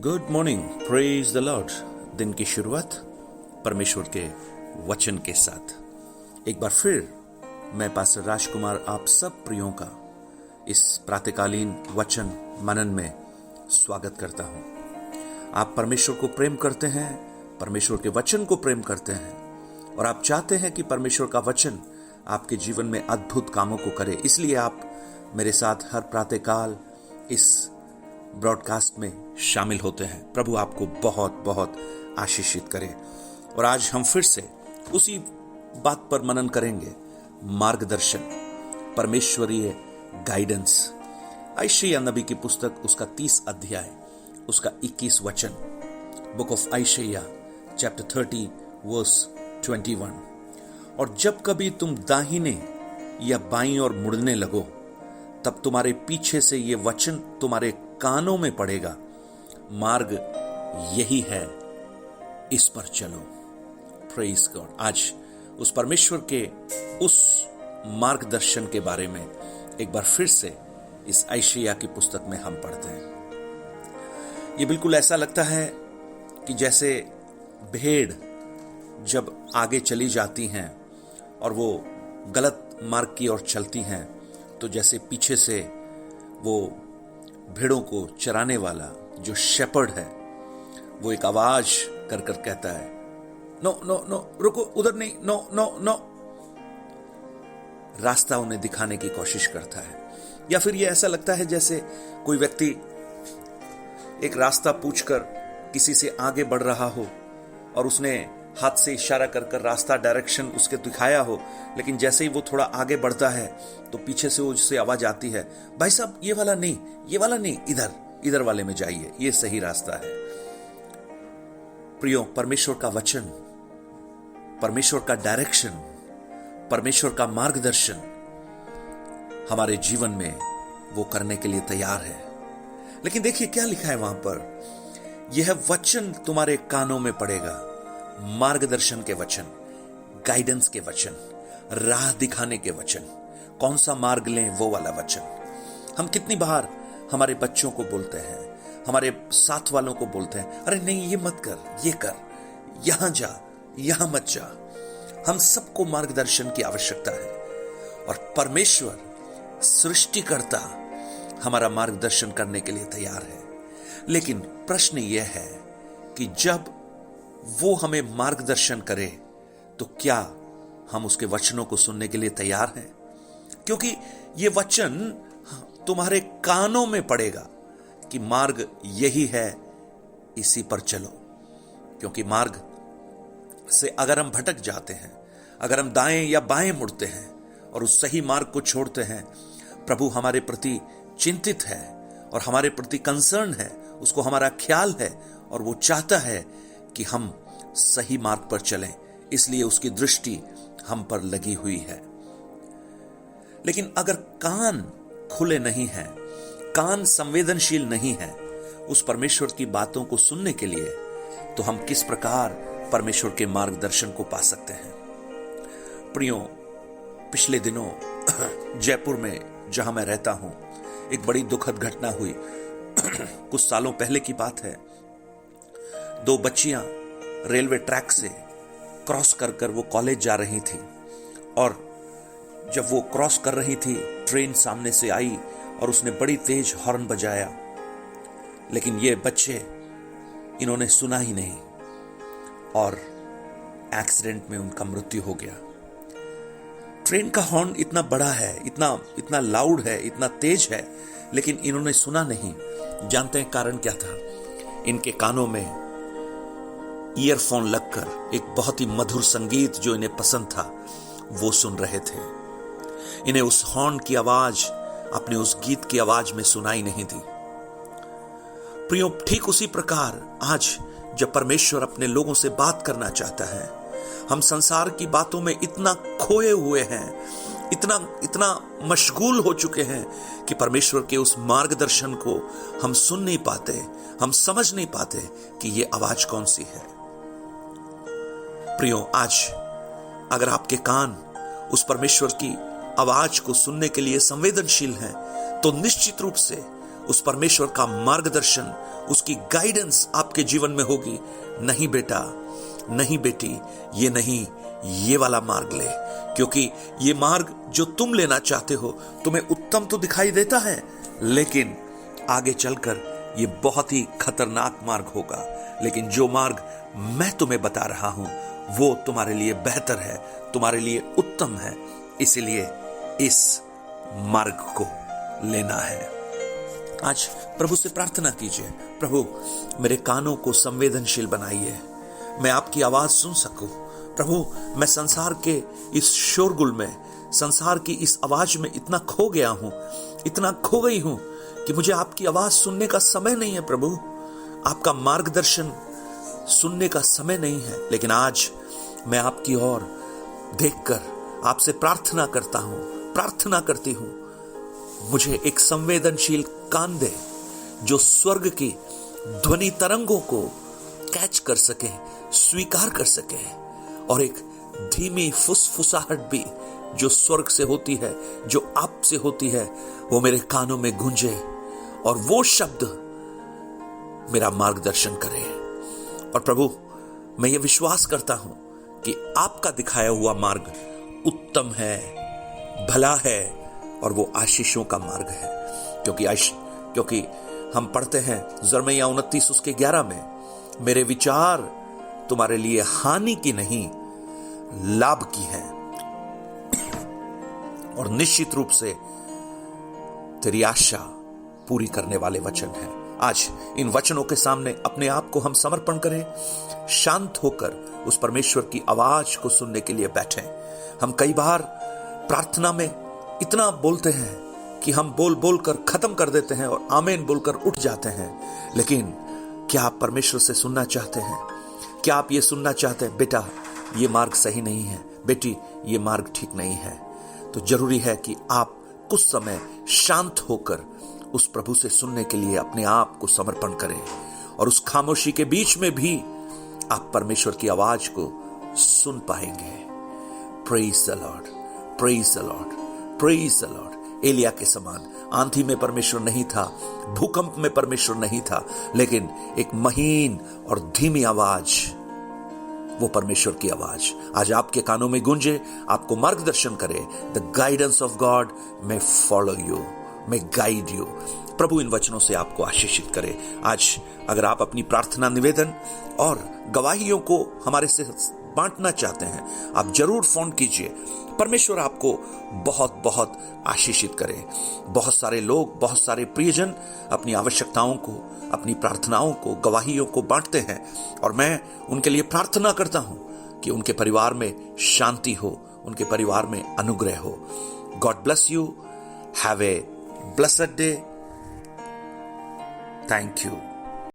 Good morning, praise the Lord. दिन की शुरुआत परमेश्वर के वचन के साथ एक बार फिर मैं पास्टर राजकुमार आप सब प्रियों का इस प्रातःकालीन वचन मनन में स्वागत करता हूं। आप परमेश्वर को प्रेम करते हैं, परमेश्वर के वचन को प्रेम करते हैं और आप चाहते हैं कि परमेश्वर का वचन आपके जीवन में अद्भुत कामों को करे। इसलिए आप मेरे साथ हर प्रातःकाल इस ब्रॉडकास्ट में शामिल होते हैं। प्रभु आपको बहुत बहुत आशीषित करे। और आज हम फिर से उसी बात पर मनन करेंगे, मार्गदर्शन, परमेश्वरीय गाइडेंस। यशायाह नबी की पुस्तक उसका 30 अध्याय उसका 21 वचन, बुक ऑफ यशायाह चैप्टर 30 वर्स 21। और जब कभी तुम दाहिने या बाईं ओर मुड़ने लगो, तब तुम्हारे पीछे से ये वचन तुम्हारे कानों में पड़ेगा, मार्ग यही है, इस पर चलो। Praise God. आज उस परमेश्वर के उस मार्गदर्शन के बारे में एक बार फिर से इस यशायाह की पुस्तक में हम पढ़ते हैं। ये बिल्कुल ऐसा लगता है कि जैसे भेड़ जब आगे चली जाती हैं और वो गलत मार्ग की ओर चलती हैं, तो जैसे पीछे से वो भेड़ों को चराने वाला जो शेपर्ड है, वो एक आवाज कर कर कहता है, नो नो नो, रुको, उधर नहीं, नो नो नो। रास्ता उन्हें दिखाने की कोशिश करता है। या फिर ये ऐसा लगता है जैसे कोई व्यक्ति एक रास्ता पूछकर किसी से आगे बढ़ रहा हो और उसने हाथ से इशारा कर कर रास्ता, डायरेक्शन उसके दिखाया हो, लेकिन जैसे ही वो थोड़ा आगे बढ़ता है तो पीछे से उससे आवाज आती है, भाई साहब ये वाला नहीं, ये वाला नहीं, इधर वाले में जाइए, ये सही रास्ता है। प्रियो, परमेश्वर का वचन, परमेश्वर का डायरेक्शन, परमेश्वर का मार्गदर्शन हमारे जीवन में वो करने के लिए तैयार है। लेकिन देखिए क्या लिखा है वहां पर, यह वचन तुम्हारे कानों में पड़ेगा, मार्गदर्शन के वचन, गाइडेंस के वचन, राह दिखाने के वचन। कौन सा मार्ग लें, वो वाला वचन। हम कितनी बार हमारे बच्चों को बोलते हैं, हमारे साथ वालों को बोलते हैं, अरे नहीं ये मत कर, ये कर, यहां जा, यहां मत जा। हम सबको मार्गदर्शन की आवश्यकता है और परमेश्वर सृष्टिकर्ता हमारा मार्गदर्शन करने के लिए तैयार है। लेकिन प्रश्न यह है कि जब वो हमें मार्गदर्शन करे तो क्या हम उसके वचनों को सुनने के लिए तैयार हैं? क्योंकि ये वचन तुम्हारे कानों में पड़ेगा कि मार्ग यही है, इसी पर चलो। क्योंकि मार्ग से अगर हम भटक जाते हैं, अगर हम दाएं या बाएं मुड़ते हैं और उस सही मार्ग को छोड़ते हैं, प्रभु हमारे प्रति चिंतित है और हमारे प्रति कंसर्न है, उसको हमारा ख्याल है और वो चाहता है कि हम सही मार्ग पर चलें। इसलिए उसकी दृष्टि हम पर लगी हुई है। लेकिन अगर कान खुले नहीं हैं, कान संवेदनशील नहीं है उस परमेश्वर की बातों को सुनने के लिए, तो हम किस प्रकार परमेश्वर के मार्गदर्शन को पा सकते हैं? प्रियो, पिछले दिनों जयपुर में जहां मैं रहता हूं, एक बड़ी दुखद घटना हुई। कुछ सालों पहले की बात है। 2 बच्चियां रेलवे ट्रैक से क्रॉस कर कर वो कॉलेज जा रही थी और जब वो क्रॉस कर रही थी, ट्रेन सामने से आई और उसने बड़ी तेज हॉर्न बजाया, लेकिन ये बच्चे, इन्होंने सुना ही नहीं और एक्सीडेंट में उनका मृत्यु हो गया। ट्रेन का हॉर्न इतना बड़ा है, इतना लाउड है, इतना तेज है, लेकिन इन्होंने सुना नहीं। जानते हैं कारण क्या था? इनके कानों में ईयरफोन लगकर एक बहुत ही मधुर संगीत जो इन्हें पसंद था वो सुन रहे थे। इन्हें उस हॉर्न की आवाज अपने उस गीत की आवाज में सुनाई नहीं दी। प्रियो, ठीक उसी प्रकार आज जब परमेश्वर अपने लोगों से बात करना चाहता है, हम संसार की बातों में इतना खोए हुए हैं, इतना मशगूल हो चुके हैं कि परमेश्वर के उस मार्गदर्शन को हम सुन नहीं पाते, हम समझ नहीं पाते कि ये आवाज कौन सी है। प्रियो, आज अगर आपके कान उस परमेश्वर की आवाज को सुनने के लिए संवेदनशील हैं, तो निश्चित रूप से उस परमेश्वर का मार्गदर्शन, उसकी गाइडेंस आपके जीवन में होगी। नहीं बेटा, नहीं बेटी, ये नहीं, ये वाला मार्ग ले, क्योंकि ये मार्ग जो तुम लेना चाहते हो तुम्हें उत्तम तो दिखाई देता है, लेकिन आगे चलकर ये बहुत ही खतरनाक मार्ग होगा। लेकिन जो मार्ग मैं तुम्हें बता रहा हूं वो तुम्हारे लिए बेहतर है, तुम्हारे लिए उत्तम है, इसलिए इस मार्ग को लेना है। आज प्रभु से प्रार्थना कीजिए, प्रभु मेरे कानों को संवेदनशील बनाइए, मैं आपकी आवाज सुन सकूं। प्रभु मैं संसार के इस शोरगुल में, संसार की इस आवाज में इतना खो गया हूं, इतना खो गई हूं कि मुझे आपकी आवाज सुनने का समय नहीं है। प्रभु आपका मार्गदर्शन सुनने का समय नहीं है। लेकिन आज मैं आपकी ओर देखकर आपसे प्रार्थना करता हूं, प्रार्थना करती हूं, मुझे एक संवेदनशील कान दे जो स्वर्ग की ध्वनि तरंगों को कैच कर सके, स्वीकार कर सके, और एक धीमी फुसफुसाहट भी जो स्वर्ग से होती है, जो आप से होती है, वो मेरे कानों में गूंजे और वो शब्द मेरा मार्गदर्शन करे। और प्रभु मैं ये विश्वास करता हूं कि आपका दिखाया हुआ मार्ग उत्तम है, भला है, और वो आशीषों का मार्ग है। क्योंकि हम पढ़ते हैं यिर्मयाह 29 उसके 11 में, मेरे विचार तुम्हारे लिए हानि की नहीं लाभ की है, और निश्चित रूप से तेरी आशा पूरी करने वाले वचन हैं। आज इन वचनों के सामने अपने आप को हम समर्पण करें, शांत होकर उस परमेश्वर की आवाज को सुनने के लिए बैठें। हम कई बार प्रार्थना में इतना बोलते हैं कि हम बोल बोल कर खत्म कर देते हैं और आमीन बोलकर उठ जाते हैं। लेकिन क्या आप परमेश्वर से सुनना चाहते हैं? क्या आप ये सुनना चाहते हैं, बेटा ये मार्ग सही नहीं है, बेटी ये मार्ग ठीक नहीं है? तो जरूरी है कि आप कुछ समय शांत होकर उस प्रभु से सुनने के लिए अपने आप को समर्पण करें, और उस खामोशी के बीच में भी आप परमेश्वर की आवाज को सुन पाएंगे। Praise the lord, praise the lord, praise the lord. एलिया के समान आंधी में परमेश्वर नहीं था, भूकंप में परमेश्वर नहीं था, लेकिन एक महीन और धीमी आवाज, वो परमेश्वर की आवाज आज आपके कानों में गूंजे, आपको मार्गदर्शन करे। The guidance of God may follow you, may guide you. प्रभु इन वचनों से आपको आशीषित करे। आज अगर आप अपनी प्रार्थना, निवेदन और गवाहियों को हमारे से बांटना चाहते हैं, आप जरूर फोन कीजिए। परमेश्वर आपको बहुत बहुत आशीषित करे। बहुत सारे लोग, बहुत सारे प्रियजन अपनी आवश्यकताओं को, अपनी प्रार्थनाओं को, गवाहियों को बांटते हैं, और मैं उनके लिए प्रार्थना करता हूं कि उनके परिवार में शांति हो, उनके परिवार में अनुग्रह हो। God bless you, have a blessed day. Thank you.